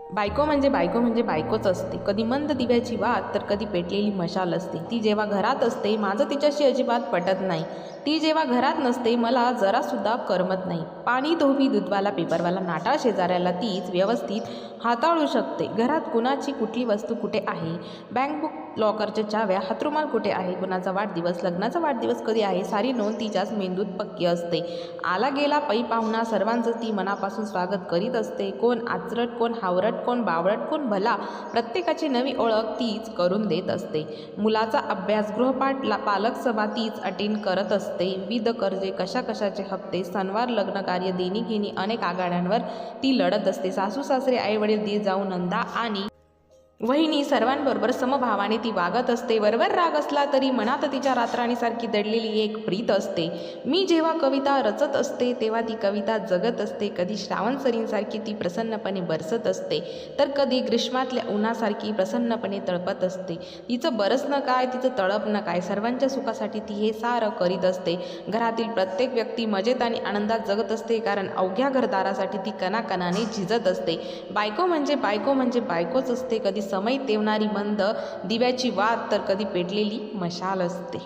बायको म्हणजे बायकोच असते. कधी मंद दिव्याची वात तर कधी पेटलेली मशाल असते. ती जेव्हा घरात असते माझं तिच्याशी अजिबात पटत नाही. ती जेव्हा घरात नसते मला जरासुद्धा करमत नाही. पाणी धोबी दूधवाला पेपरवाला नाटाळ शेजाऱ्याला तीच व्यवस्थित हाताळू शकते. घरात कुणाची कुठली वस्तू कुठे आहे, बँक बुक, लॉकरच्या चाव्या, हातरुमाल कुठे आहे, कुणाचा वाढदिवस, लग्नाचा वाढदिवस कधी आहे, सारी नोंद तिच्याच मेंदूत पक्की असते. आला गेला पै पाहुणा सर्वांचं ती मनापासून स्वागत करीत असते. कोण आचरट, कोण हावरट, कोण बावळट, कोण भला, प्रत्येकाची नवी ओळख तीच करून देत असते. मुलाचा अभ्यास, गृहपाठ, पालक सभा तीच अटेंड करत असते. विविध कर्जे, कशाकशाचे हप्ते, सणवार, लग्नकार्य, देणीघेणी, अनेक आघाड्यांवर ती लढत असते. सासू सासरे, आई वडील, दीर जाऊ, नंदा आणि वहिनी सर्वांबरोबर समभावाने ती वागत असते. वरवर राग असला तरी मनात तिच्या रातराणीसारखी दडलेली एक प्रीत असते. मी जेव्हा कविता रचत असते तेव्हा ती कविता जगत असते. कधी श्रावणसरींसारखी ती प्रसन्नपणे बरसत असते तर कधी ग्रीष्मातल्या उन्हासारखी प्रसन्नपणे तळपत असते. तिचं बरसणं काय, तिचं तळपणं काय, सर्वांच्या सुखासाठी ती हे सारं करीत असते. घरातील प्रत्येक व्यक्ती मजेत आणि आनंदात जगत असते कारण अवघ्या घरदारासाठी ती कणाकणाने झिजत असते. बायको म्हणजे बायकोच असते. कधी समय तेवणारी मंद दिव्याची वात तर कधी पेटलेली मशाल असते.